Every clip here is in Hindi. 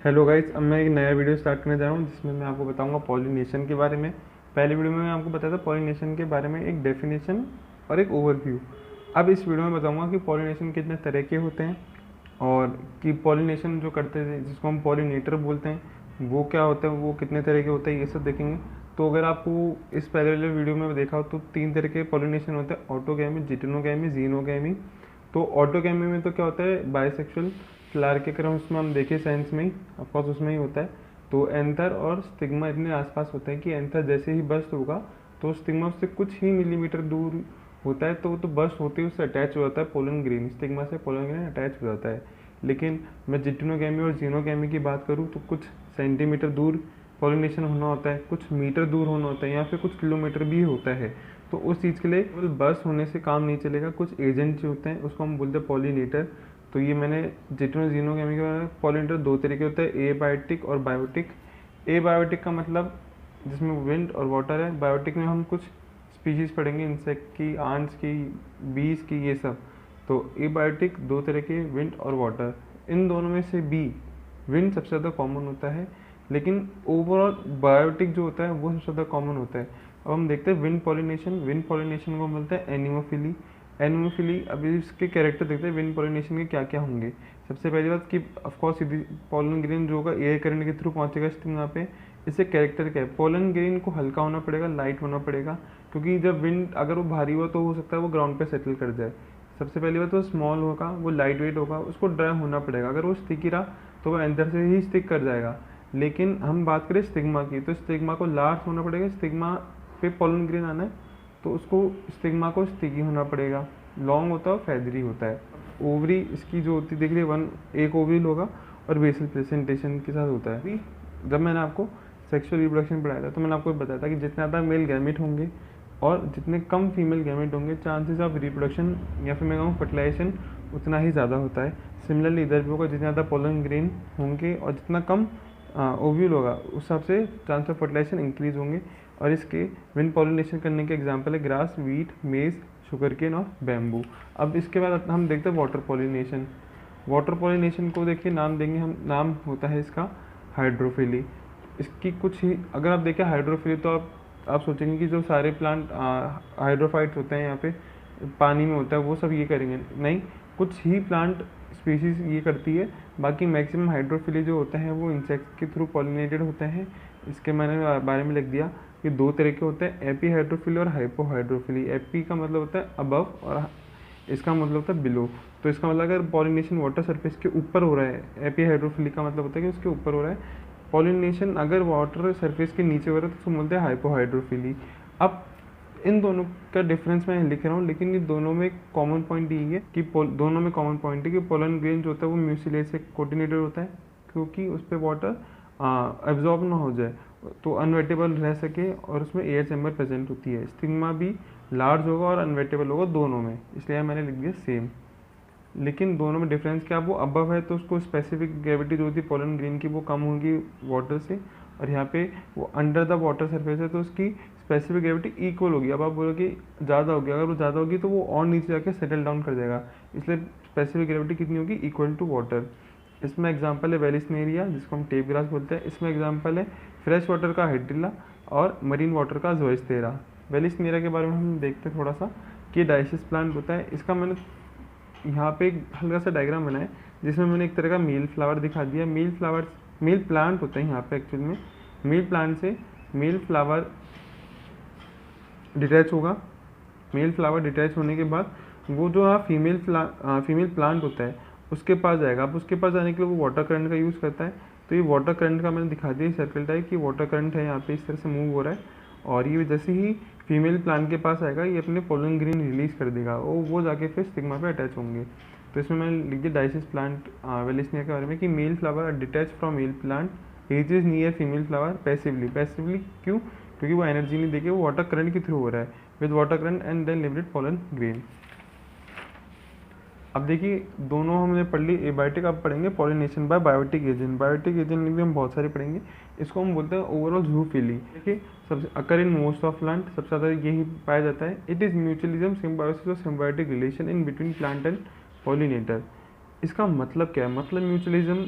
हेलो गाइस, अब मैं एक नया वीडियो स्टार्ट करने जा रहा हूँ जिसमें मैं आपको बताऊंगा पॉलिनेशन के बारे में। पहले वीडियो में मैं आपको बताया था पॉलिनेशन के बारे में एक डेफिनेशन और एक ओवरव्यू। अब इस वीडियो में बताऊंगा कि पॉलिनेशन कितने तरह के होते हैं और कि पॉलिनेशन जो करते हैं जिसको हम पॉलिनेटर बोलते हैं वो क्या होता है, वो कितने तरह के होते हैं, ये सब देखेंगे। तो अगर आपको इस पहले वाले वीडियो में देखा हो तो 3 तरह के पॉलिनेशन होते हैं, ऑटोगैमी, जिटेनोगैमी, जीनोगैमी। तो ऑटोगैमी में तो क्या होता है, बाइसेक्सुअल फ्लावर के क्रम उसमें हम देखें साइंस में ही, ऑफकोर्स उसमें ही होता है। तो एंथर और स्टिग्मा इतने आसपास होते हैं कि एंथर जैसे ही बस्ट होगा तो स्टिग्मा उससे कुछ ही मिलीमीटर दूर होता है, तो वो तो बस्ट होते ही उससे अटैच हो जाता है पोलन ग्रेन, स्टिग्मा से पोलन ग्रेन अटैच हो जाता है। लेकिन मैं जिटेनोगैमी और जीनोगैमी की बात करूँ तो कुछ सेंटीमीटर दूर पॉलिनेशन होना होता है, कुछ मीटर दूर होना होता है, या फिर कुछ किलोमीटर भी होता है। तो उस चीज़ के लिए केवल बस होने से काम नहीं चलेगा, कुछ एजेंट जो होते हैं उसको हम बोलते हैं पॉलिनेटर। तो ये मैंने जिटेनो जीनोगैमी के बारे में, पॉलिनेटर 2 तरीके होते हैं, ए बायोटिक और बायोटिक। ए बायोटिक का मतलब जिसमें विंड और वाटर है, बायोटिक में हम कुछ स्पीशीज़ पढ़ेंगे, इंसेक्ट की, आंट्स की, बीज की, ये सब। तो ए बायोटिक 2 तरह के, विंड और वाटर। इन दोनों में से बी विंड सबसे ज़्यादा कॉमन होता है, लेकिन ओवरऑल बायोटिक जो होता है वो सबसे ज़्यादा कॉमन होता है। अब हम देखते हैं विंड पॉलिनेशन। विंड पॉलिनेशन को मिलता है एनिमोफिली। एनिमोफिली, अभी इसके कैरेक्टर देखते हैं विंड पॉलिनेशन के क्या क्या होंगे। सबसे पहली बात कि ऑफकोर्स पोलन ग्रेन जो होगा एयर करंट के थ्रू पहुंचेगा स्टिग्मा पे। इससे कैरेक्टर क्या है, पोलन ग्रेन को हल्का होना पड़ेगा, लाइट होना पड़ेगा, क्योंकि जब विंड अगर वो भारी हुआ तो हो सकता है वो ग्राउंड पे सेटल कर जाए। सबसे पहली बात वो स्मॉल होगा, वो लाइट वेट होगा, उसको ड्राई होना पड़ेगा। अगर वो स्टिकी रहा तो वो अंदर से ही स्टिक कर जाएगा। लेकिन हम बात करें स्टिग्मा की, तो स्टिग्मा को लार्ज होना पड़ेगा। स्टिग्मा पे पोलन ग्रेन आना है तो उसको स्टिग्मा को स्टिकी होना पड़ेगा, लॉन्ग होता है और फैदरी होता है। ओवरी इसकी जो होती देख रही है, वन एक ओवरी होगा और बेसल प्रेजेंटेशन के साथ होता है। अभी जब मैंने आपको सेक्सुअल रिप्रोडक्शन पढ़ाया था तो मैंने आपको बताया था कि जितने ज़्यादा मेल गैमेट होंगे और जितने कम फीमेल गैमेट होंगे, चांसेस ऑफ रिप्रोडक्शन या फिर मैं कहूँ फर्टिलाइजेशन उतना ही ज़्यादा होता है। सिमिलरली इधर भी होगा, जितने ज़्यादा पोलन ग्रेन होंगे और जितना कम ओव्यूल होगा उस हिसाब से चांस ऑफ फर्टिलाइजेशन इंक्रीज होंगे। और इसके विंड पॉलिनेशन करने के एग्जांपल है ग्रास, वीट, मेज, शुगरकेन और बैम्बू। अब इसके बाद हम देखते हैं वाटर पॉलिनेशन। वाटर पॉलिनेशन को देखिए नाम देंगे हम, नाम होता है इसका हाइड्रोफिली। इसकी कुछ ही अगर आप देखें हाइड्रोफिली तो आप सोचेंगे कि जो सारे प्लांट हाइड्रोफाइट्स होते हैं यहाँ पे पानी में होता है वो सब ये करेंगे, नहीं, कुछ ही प्लांट स्पीशीज ये करती है। बाकी मैक्सिमम हाइड्रोफिली जो होते हैं वो इंसेक्ट के थ्रू पॉलिनेटेड होते हैं। इसके मैंने बारे में लिख दिया कि 2 तरह के होते हैं, एपी हाइड्रोफिली और हाइपो हाइड्रोफिली। एपी का मतलब होता है अबव और इसका मतलब होता है बिलो। तो इसका मतलब अगर पॉलिनेशन वाटर सरफेस के ऊपर हो रहा है, एपी हाइड्रोफिली का मतलब होता है कि उसके ऊपर हो रहा है। पॉलिनेशन अगर वाटर सरफेस के नीचे हो रहा है तो उसको बोलते हैं हाइपो हाइड्रोफिली। अब इन दोनों का डिफरेंस मैं लिख रहा हूँ, लेकिन ये दोनों में कॉमन पॉइंट यही है कि दोनों में कॉमन पॉइंट है कि पोलन ग्रेन जो होता है वो म्यूसिलेज से कोऑर्डिनेटेड होता है, क्योंकि उस पर वाटर एब्जॉर्ब ना हो जाए तो अनवेटेबल रह सके और उसमें एयर चैम्बर प्रेजेंट होती है। स्टिग्मा भी लार्ज होगा और अनवेटेबल होगा दोनों में, इसलिए मैंने लिख दिया सेम। लेकिन दोनों में डिफरेंस क्या, वो अबव है तो उसको स्पेसिफिक ग्रेविटी जो होती है पोलन ग्रेन की वो कम होगी वाटर से, और यहाँ पे वो अंडर द वाटर सरफेस है तो उसकी स्पेसिफिक ग्रेविटी इक्वल होगी। अब आप बोलोगे ज़्यादा होगी, अगर वो ज़्यादा होगी तो वो और नीचे जाके सेटल डाउन कर जाएगा, इसलिए स्पेसिफिक ग्रेविटी कितनी होगी, इक्वल टू वाटर। इसमें एग्जांपल है वेलिस्नेरिया जिसको हम टेप ग्रास बोलते हैं। इसमें एग्जांपल है फ्रेश वाटर का हाइड्रिला और मरीन वाटर का जोइस्टेरा। वेलिस्नेरिया के बारे में हम देखते हैं थोड़ा सा कि डाइसिस प्लांट होता है। इसका मैंने यहाँ पे एक हल्का सा डायग्राम बनाया जिसमें मैंने एक तरह का मेल फ्लावर दिखा दिया। मेल प्लांट होता है यहाँ पे एक्चुअल में। मेल प्लांट से मेल फ्लावर डिटैच होगा। मेल फ्लावर डिटैच होने के बाद वो जो फीमेल प्लांट होता है उसके पास जाएगा। अब उसके पास जाने के लिए वो वाटर करंट का यूज़ करता है। तो ये वाटर करंट का मैंने दिखा दिया सर्कल टाइप कि वाटर करंट है यहाँ पे इस तरह से मूव हो रहा है, और ये जैसे ही फीमेल प्लांट के पास आएगा ये अपने पोलन ग्रेन रिलीज कर देगा और वो जाके फिर स्टिग्मा पे अटैच होंगे। तो इसमें मैंने लिख दिया डाइसिस प्लांट वेलिस्निया के बारे में कि male flower are detach from male plant, reaches near female flower passively. Passively क्यों, क्योंकि वो एनर्जी नहीं देके वो वाटर करंट के थ्रू हो रहा है with water current and then liberate pollen grain. अब देखिए दोनों हमने पढ़ ली एबायोटिक, अब पढ़ेंगे pollination by biotic agent. Biotic agent में भी हम बहुत सारे पढ़ेंगे। इसको हम बोलते हैं ओवरऑल जूफिली। देखिए सबसे अकर इन मोस्ट ऑफ प्लांट, सबसे ज़्यादा यही पाया जाता है। इट इज़ म्यूचुअलिज्म, सिम्बायोसिस और symbiotic relation in between plant and pollinator. इसका मतलब क्या है, मतलब म्यूचुअलिज्म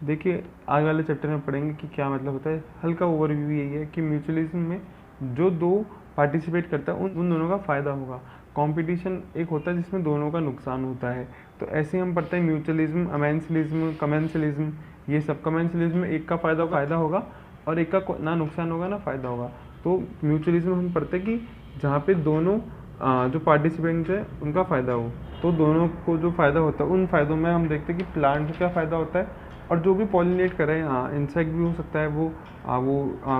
देखिए आगे वाले चैप्टर में पढ़ेंगे कि क्या मतलब होता है। हल्का ओवरव्यू यही है कि म्यूचुअलिज्म में जो दो पार्टिसिपेट करता है उन दोनों का फ़ायदा होगा। कंपटीशन एक होता है जिसमें दोनों का नुकसान होता है। तो ऐसे हम पढ़ते हैं म्यूचुअलिज्म, अमेंसलिज्म, कमेंसलिज्म, ये सब। कमेंसलिज्म में एक का फ़ायदा होगा और एक का ना नुकसान होगा ना फ़ायदा होगा। तो म्यूचुअलिज्म हम पढ़ते हैं कि जहाँ पे दोनों जो पार्टिसिपेंट्स हैं उनका फ़ायदा हो, तो दोनों को जो फ़ायदा होता है उन फ़ायदों में हम देखते हैं कि प्लांट को क्या फ़ायदा होता है और जो भी पॉलिनेट कर रहे हैं, इंसेक्ट भी हो सकता है, वो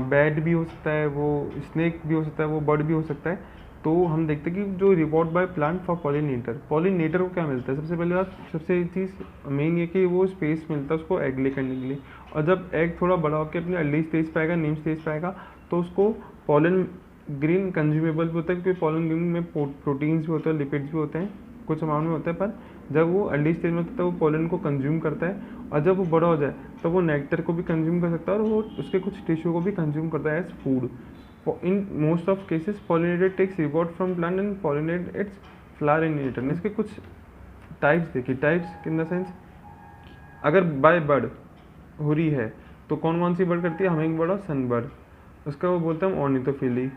बैट भी हो सकता है, वो स्नेक भी हो सकता है, वो बर्ड भी हो सकता है। तो हम देखते हैं कि जो reward by plant for pollinator को क्या मिलता है। सबसे पहले बात, सबसे चीज़ मेन ये कि वो स्पेस मिलता है उसको एग ले करने के लिए। और जब एग थोड़ा बड़ा होकर अपने अर्ली स्टेज पे आएगा, नीम स्टेज पे आएगा, तो उसको पॉलन ग्रीन कंज्यूमेबल भी होता है, क्योंकि पॉलन ग्रीन में प्रोटीन्स भी होते हैं, लिपिड्स भी होते हैं, कुछ अमाउंट में होता है। पर जब वो अर्ली स्टेज में होता है तो वो पॉलन को कंज्यूम करता है, और जब वो बड़ा हो जाए तो वो नेक्टर को भी कंज्यूम कर सकता है और वो उसके कुछ टिश्यू को भी कंज्यूम करता है as food. In most of cases pollinator takes reward from plant and pollinate its flower in return. इसके कुछ टाइप्स देखिए, टाइप्स इन द सेंस, अगर बाय बर्ड हो रही है तो कौन कौन सी बर्ड करती है, हमिंग बर्ड और सन बर्ड, उसका वो बोलते हैं ऑर्निथोफिली।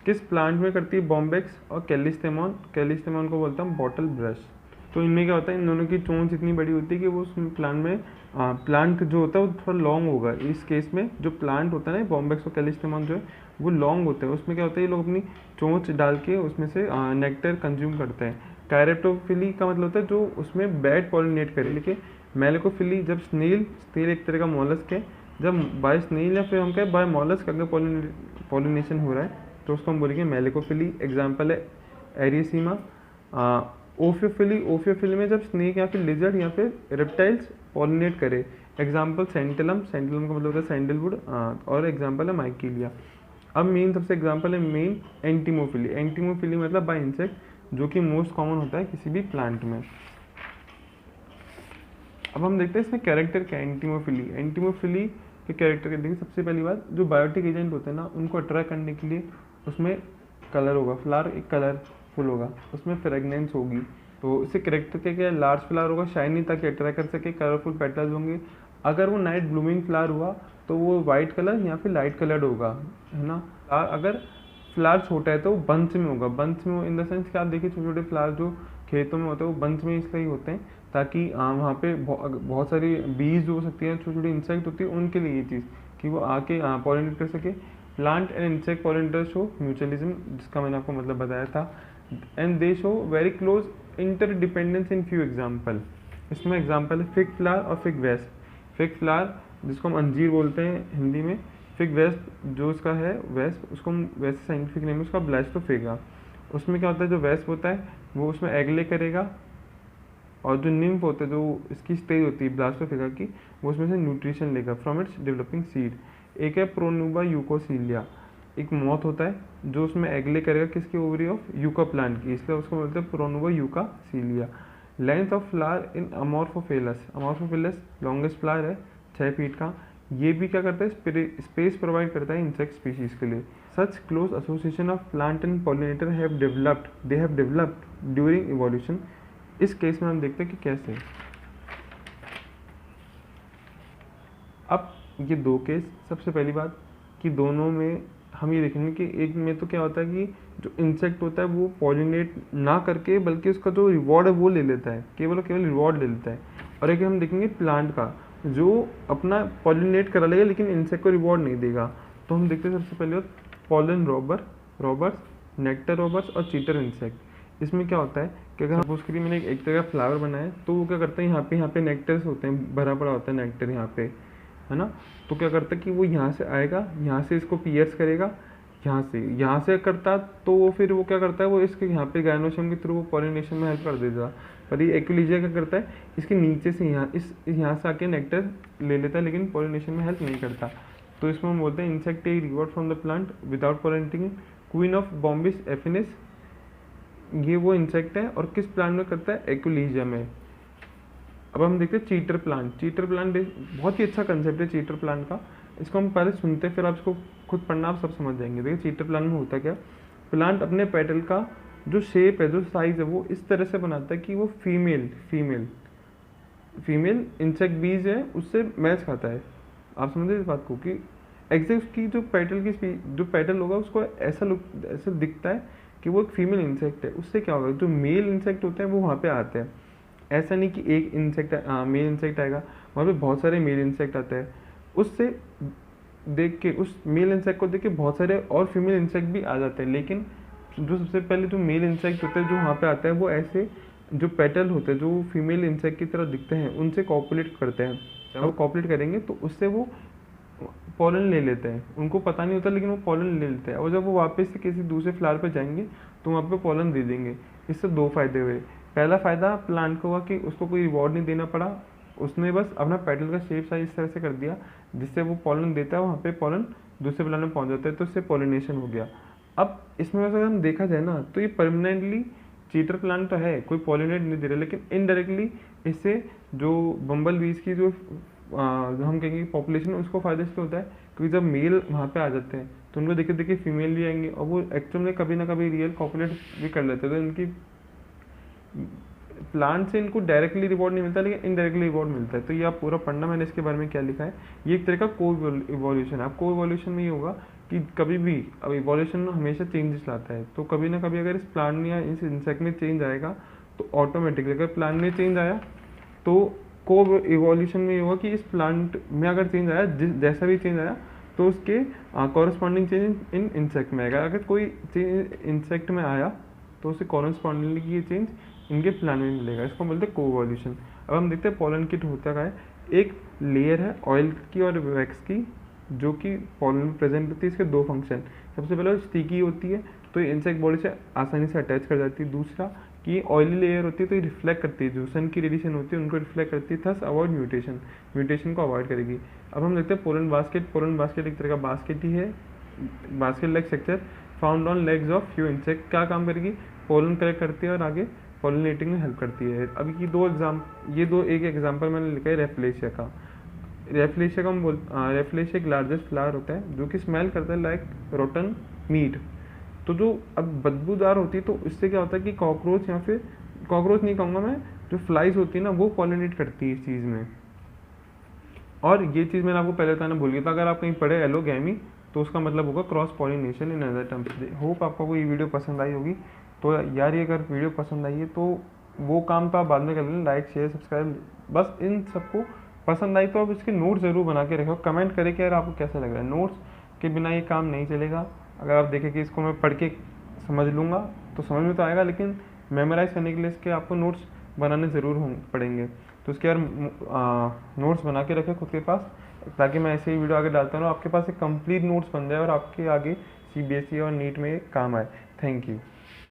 किस प्लांट में करती है, बॉम्बेक्स और कैलिस्थेमॉन को बोलते हैं बॉटल ब्रश। तो इनमें क्या होता है, इन दोनों की चोंच इतनी बड़ी होती है कि वो उस प्लांट में प्लांट जो होता है वो थोड़ा लॉन्ग होगा। इस केस में जो प्लांट होता है ना, बॉम्बेक्स और कैलिस्थेमॉन जो है वो लॉन्ग होते हैं। उसमें क्या होता है, ये लोग अपनी चोंच डाल के उसमें से नेक्टर कंज्यूम करते हैं। कैरेप्टोफिली का मतलब होता है जो उसमें बैट पॉलिनेट करे। लेकिन मेलेकोफिली, जब स्नेल एक तरह का मॉलस्क है, जब बाय स्नेल या फिर हम कहें बाय मॉलस्क अगर पॉलिनेशन हो रहा है तो उसको हम बोलेंगे मेलेकोफिली। एग्जाम्पल है एरिसीमा। ओफियोफिली में जब स्नेक या फिर लिजर्ड या फिर रेप्टाइल्स पॉलिनेट करे। एग्जाम्पल सेंटिलम का मतलब होता है सैंडलवुड, और एग्जाम्पल है माइकीलिया। अब मेन सबसे एग्जाम्पल है मेन एंटीमोफिली मतलब बाय इंसेक्ट, जो कि मोस्ट कॉमन होता है किसी भी प्लांट में। अब हम देखते हैं इसमें कैरेक्टर क्या है एंटीमोफिली के कैरेक्टर के। देखिए सबसे पहली बात, जो बायोटिक एजेंट होते हैं ना, उनको अट्रैक्ट करने के लिए उसमें कलर होगा, फ्लावर एक कलरफुल होगा, उसमें फ्रेगनेंस होगी। तो इससे कैरेक्टर क्या क्या, लार्ज फ्लावर होगा, शाइनी ताकि अट्रैक्ट कर सके, कलरफुल पेटल्स होंगे। अगर वो नाइट ब्लूमिंग फ्लावर हुआ तो वो वाइट कलर या फिर लाइट कलर्ड होगा, है ना। अगर फ्लावर छोटा है तो वो बंच में होगा। बंच में इन द सेंस क्या, आप देखिए छोटे छोटे फ्लावर जो खेतों में होते हैं वो बंच में इसलिए होते हैं ताकि वहाँ पे बहुत सारी बीज हो सकती हैं, छोटी छोटी इंसेक्ट होती है, उनके लिए ये चीज़ कि वो आके पॉलिनेट कर सके। Plant and insect pollinator show mutualism, जिसका मैंने आपको मतलब बताया था, and they show very close interdependence in few example. इसमें एग्जाम्पल है फिग फ्लावर और फिग वेस्प। फिग फ्लावर जिसको हम अंजीर बोलते हैं हिंदी में, फिग वेस्प जो उसका है वेस्प, उसको हम वैसे साइंटिफिक नेम है उसका ब्लास्टोफिगा। उसमें क्या होता है, जो वेस्प होता है वो उसमें एग ले करेगा, और जो निम्फ होता है, जो इसकी स्टेज होती है ब्लास्टोफिगा की, वो उसमें से न्यूट्रिशन लेगा फ्रॉम इट्स डेवलपिंग सीड। एक है प्रोन्यूबा यूकोसीलिया, एक मॉथ होता है जो उसमें एग ले करेगा किसकी, ओवरी ऑफ यूका प्लांट की, इसलिए उसको बोलते हैं pronuba yuccasella. Length of flower in amorphophallus longest flower है 6 फीट का। ये भी क्या करता है, स्पेस प्रोवाइड करता है इंसेक्ट स्पीशीज के लिए। Such close association of plant and pollinator have developed during evolution. इस केस में हम देखते हैं कि कैसे। अब ये दो केस, सबसे पहली बात कि दोनों में हम ये देखेंगे कि एक में तो क्या होता है कि जो इंसेक्ट होता है वो पॉलिनेट ना करके बल्कि उसका जो रिवॉर्ड है वो ले लेता है, केवल रिवॉर्ड ले लेता है। और एक हम देखेंगे प्लांट का जो अपना पॉलिनेट करा लेगा लेकिन इंसेक्ट को रिवॉर्ड नहीं देगा। तो हम देखते हैं सबसे पहले पॉलन रॉबर्स, नेक्टर रॉबर्स और चीटर इंसेक्ट। इसमें क्या होता है कि अगर सपोज करिए मैंने एक तरह का फ्लावर बनाया है, तो वो क्या करते हैं, यहाँ पे नेक्टर्स होते हैं, भरा पड़ा होता है नेक्टर यहाँ पे, है ना। तो क्या करता है कि वो यहाँ से आएगा, यहाँ से इसको पियर्स करेगा, यहाँ से करता, तो वो फिर वो क्या करता है, वो इसके यहाँ पे गायनोशियम के थ्रू वो पॉलिनेशन में हेल्प कर देगा। पर ये एक्विलिजिया क्या करता है, इसके नीचे से यहाँ से आके नेक्टर ले लेता है लेकिन पॉलिनेशन में हेल्प नहीं करता। तो इसमें हम बोलते हैं insect take reward from the plant without pollinating. Queen of bombus affinis, ये वो इंसेक्ट है और किस प्लांट में करता है, एक्विलिजिया में। अब हम देखते हैं चीटर प्लांट बहुत ही अच्छा कंसेप्ट है चीटर प्लांट का। इसको हम पहले सुनते हैं फिर आप इसको खुद पढ़ना, आप सब समझ जाएंगे। देखिए चीटर प्लांट में होता क्या, प्लांट अपने पेटल का जो शेप है, जो साइज है, वो इस तरह से बनाता है कि वो फीमेल फीमेल इंसेक्ट बीज है उससे मैच खाता है। आप समझे इस बात को कि एग्जैक्ट उसकी जो जो पेटल होगा उसको ऐसा दिखता है कि वो एक फीमेल इंसेक्ट है। उससे क्या होगा, जो मेल इंसेक्ट होते हैं वो वहाँ पे आते हैं। ऐसा नहीं कि एक इंसेक्ट मेल इंसेक्ट आएगा, वहाँ पे बहुत सारे मेल इंसेक्ट आते हैं। उससे देख के, उस मेल इंसेक्ट को देख के बहुत सारे और फीमेल इंसेक्ट भी आ जाते हैं। लेकिन जो सबसे पहले जो मेल इंसेक्ट होते हैं जो वहाँ पे आते हैं, वो ऐसे जो पेटल होते हैं जो फीमेल इंसेक्ट की तरह दिखते हैं उनसे कॉपुलेट करते हैं। जब वो कॉपुलेट करेंगे तो उससे वो पॉलन ले लेते हैं। उनको पता नहीं होता लेकिन वो पॉलन ले लेते हैं, और जब वो वापस से किसी दूसरे फ्लावर पर जाएंगे तो वहाँ पे पॉलन दे देंगे। इससे दो फायदे हुए। पहला फ़ायदा प्लांट को हुआ कि उसको कोई रिवॉर्ड नहीं देना पड़ा, उसने बस अपना पेटल का शेप साइज इस तरह से कर दिया जिससे वो पॉलन देता है, वहाँ पे पॉलन दूसरे प्लांट में पहुँच जाता है, तो इससे पॉलिनेशन हो गया। अब इसमें अगर हम देखा जाए ना तो ये परमानेंटली चीटर प्लांट तो है, कोई पॉलिनेट नहीं दे रहा, लेकिन इनडायरेक्टली इससे जो बम्बल बीज की जो हम कहेंगे पॉपुलेशन उसको फ़ायदा इसलिए होता है क्योंकि जब मेल वहाँ पे आ जाते हैं तो उनको देखे देखे फीमेल भी आएंगे, और वो एक्चुअल में कभी ना कभी रियल कॉपुलेट भी कर लेते हैं। तो इनकी प्लांट से इनको डायरेक्टली रिवॉर्ड नहीं मिलता लेकिन इनडायरेक्टली रिवॉर्ड मिलता है। तो ये आप पूरा पढ़ना, मैंने इसके बारे में क्या लिखा है। ये एक तरह का को इवोल्यूशन है। अब को इवोल्यूशन में ये होगा कि कभी भी, अब इवोल्यूशन हमेशा चेंजेस लाता है, तो कभी ना कभी अगर इस प्लांट या इस इंसेक्ट में चेंज आएगा तो ऑटोमेटिकली, अगर प्लांट में चेंज आया तो को इवोल्यूशन में ये होगा कि इस प्लांट में अगर चेंज आया, जैसा भी चेंज आया तो उसके कॉरस्पॉन्डिंग चेंज इन इंसेक्ट में आएगा। अगर कोई चेंज इंसेक्ट में आया तो उससे कॉरस्पॉन्डिंगली ये चेंज इनके प्लांट में मिलेगा। इसको बोलते हैं कोवोल्यूशन। अब हम देखते हैं पॉलन किट होता क्या है। एक लेयर है ऑयल की और वैक्स की जो कि पॉलन में प्रेजेंट होती है। इसके दो फंक्शन, सबसे पहले स्टिकी होती है तो ये इंसेक्ट बॉडी से आसानी से अटैच कर जाती है। दूसरा कि ऑयली लेयर होती है तो ये रिफ्लेक्ट करती है, जो सन की रेडिएशन होती है उनको रिफ्लेक्ट करती है, थस अवॉइड म्यूटेशन को अवॉइड करेगी। अब हम देखते हैं पोलन बास्केट। पोलन बास्केट एक तरह का बास्केट ही है, basket like structure found on legs of few insect. क्या काम करेगी, पोलन कलेक्ट करती है और आगे पॉलिनेटिंग में हेल्प करती है। अब ये दो एक एग्जांपल मैंने लिखा है रेफ्लेशिया का। रेफ्लेशिया का हम रेफ्लेशिया एक लार्जेस्ट फ्लावर होता है जो कि स्मेल करता है लाइक रोटन मीट। तो जो अब बदबूदार होती है तो इससे क्या होता है कि कॉकरोच, या फिर कॉकरोच नहीं कहूँगा मैं, जो फ्लाइज होती है ना वो पॉलिनेट करती है इस चीज़ में। और ये चीज़ मैंने आपको पहले बताना भूल गया था, अगर आप कहीं पढ़े एलोगैमी तो उसका मतलब होगा cross pollination in other terms. Hope आपको ये वीडियो पसंद आई होगी। तो यार ये अगर वीडियो पसंद आई है तो वो काम तो आप बाद में कर लें, लाइक शेयर सब्सक्राइब, बस इन सबको पसंद आई तो आप इसके नोट्स ज़रूर बना के रखो। कमेंट करें कि यार आपको कैसा लग रहा है। नोट्स के बिना ये काम नहीं चलेगा। अगर आप देखें कि इसको मैं पढ़ के समझ लूँगा तो समझ में तो आएगा, लेकिन मेमोराइज़ करने के लिए इसके आपको नोट्स बनाने ज़रूर पड़ेंगे। तो इसके यार नोट्स बना के रखें खुद के पास, ताकि मैं ऐसे ही वीडियो आगे डालता हूँ, आपके पास एक कंप्लीट नोट्स बन जाए और आपके आगे CBSE और नीट में काम आए। Thank you.